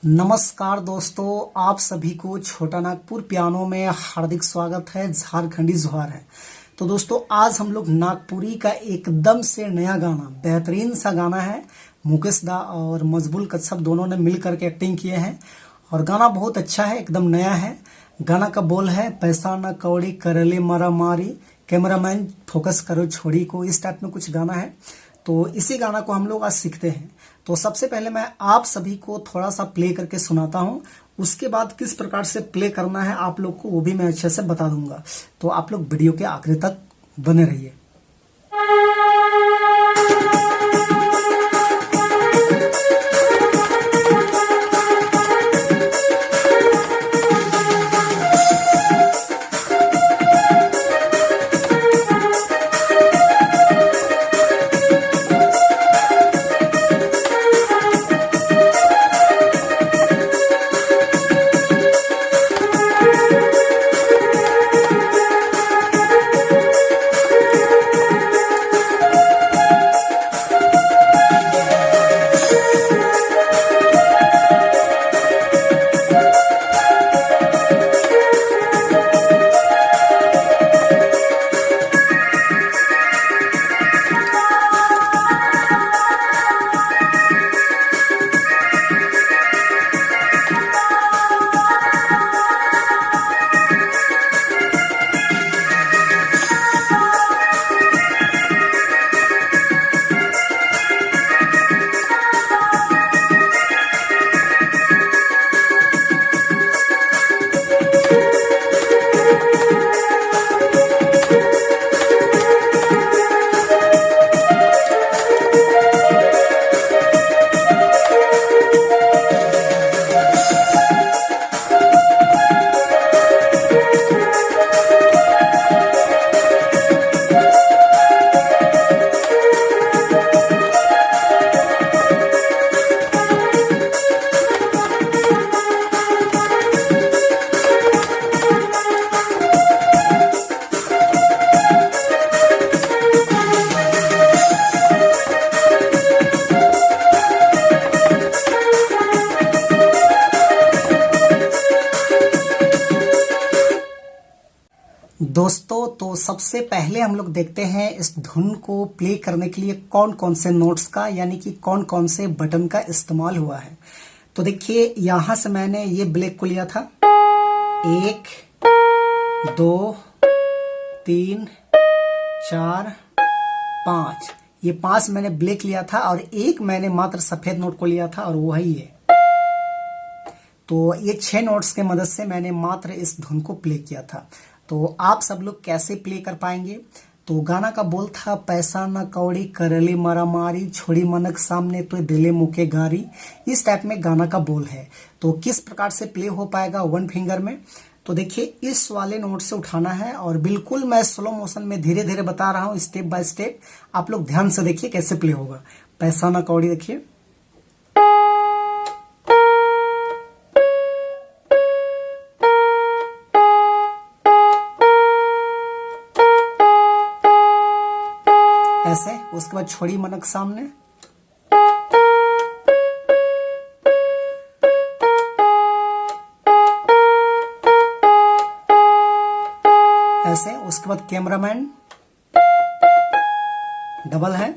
नमस्कार दोस्तों, आप सभी को छोटा नागपुर पियानो में हार्दिक स्वागत है। झारखंडी जुहार है। तो दोस्तों, आज हम लोग नागपुरी का एकदम से नया गाना, बेहतरीन सा गाना है। मुकेश दा और मजबूल कच्छप दोनों ने मिल करके एक्टिंग किए हैं और गाना बहुत अच्छा है, एकदम नया है। गाना का बोल है, पैसा न कौड़ी करले मारा मारी, कैमरामैन फोकस करो छोड़ी को। इस टाइप में कुछ गाना है। तो इसी गाना को हम लोग आज सीखते हैं। तो सबसे पहले मैं आप सभी को थोड़ा सा प्ले करके सुनाता हूं। उसके बाद किस प्रकार से प्ले करना है आप लोग को, वो भी मैं अच्छे से बता दूंगा। तो आप लोग वीडियो के आखिर तक बने रहिए। दोस्तों, तो सबसे पहले हम लोग देखते हैं इस धुन को प्ले करने के लिए कौन कौन से नोट्स का, यानी कि कौन कौन से बटन का इस्तेमाल हुआ है। तो देखिए, यहां से मैंने ये ब्लैक को लिया था। 1 2 3 4 5, ये 5 मैंने ब्लैक लिया था और एक मैंने मात्र सफेद नोट को लिया था और वो है ये। तो ये 6 नोट्स के मदद से मैंने मात्र इस धुन को प्ले किया था। तो आप सब लोग कैसे प्ले कर पाएंगे? तो गाना का बोल था, पैसा न कौड़ी करले मारा मारी, छोड़ी मनक सामने तो दिले मुके गारी। इस टाइप में गाना का बोल है। तो किस प्रकार से प्ले हो पाएगा वन फिंगर में? तो देखिए, इस वाले नोट से उठाना है और बिल्कुल मैं स्लो मोशन में धीरे धीरे बता रहा हूं, स्टेप बाय स्टेप। आप लोग ध्यान से देखिए कैसे प्ले होगा। पैसा न कौड़ी, देखिए ऐसे। उसके बाद छोड़ी मनक सामने, ऐसे। उसके बाद कैमरामैन डबल है,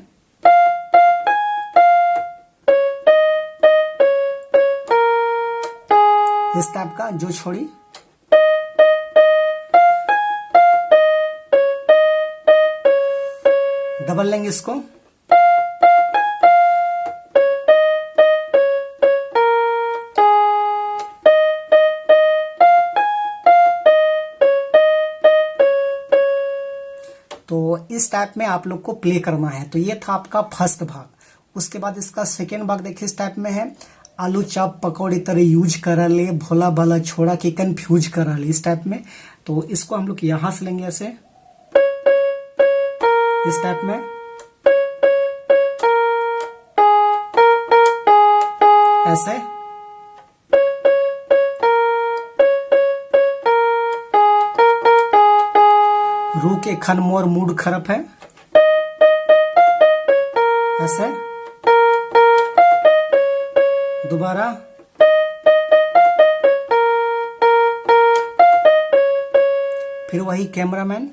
इस टाइप का जो छोड़ी। डबल लेंगे इसको, तो इस टाइप में आप लोग को प्ले करना है। तो ये था आपका फर्स्ट भाग। उसके बाद इसका सेकेंड भाग देखिए, इस टाइप में है, आलू चाप पकौड़ी तरह यूज करा ले, भोला भाला छोड़ा के कंफ्यूज करा ले, इस टाइप में। तो इसको हम लोग यहां से लेंगे ऐसे, इस टाइप में, ऐसे। रू के खन मोर मूड खराब है, ऐसे। दोबारा फिर वही कैमरामैन,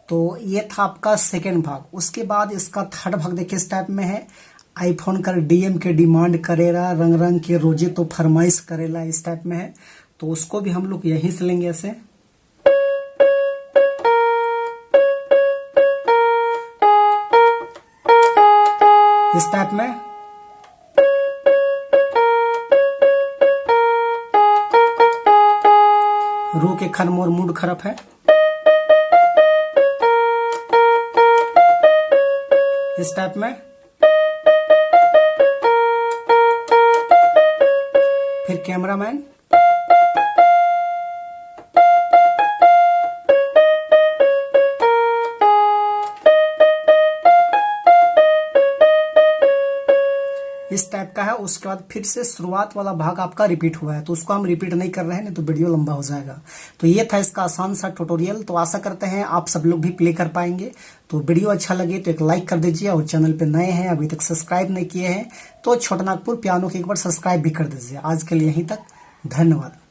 तो ये था आपका सेकेंड भाग। उसके बाद इसका थर्ड भाग देखिए इस टाइप में है। आईफोन कर डीएम के डिमांड करेला, रंग रंग के रोजे तो फरमाइश करेला, इस टाइप में है। तो उसको भी हम लोग यहीं से लेंगे ऐसे। इस टाइप में रू के खन मोर मूड खराब है। इस टाइप में फिर कैमरामैन, इस टाइप का है। उसके बाद फिर से शुरुआत वाला भाग आपका रिपीट हुआ है, तो उसको हम रिपीट नहीं कर रहे हैं, नहीं तो वीडियो लंबा हो जाएगा। तो ये था इसका आसान सा ट्यूटोरियल। तो आशा करते हैं आप सब लोग भी प्ले कर पाएंगे। तो वीडियो अच्छा लगे तो एक लाइक कर दीजिए, और चैनल पे नए हैं अभी तक सब्सक्राइब नहीं किए हैं तो छोटा नागपुर पियानो को एक बार सब्सक्राइब भी कर दीजिए। आज के लिए यहीं तक, धन्यवाद।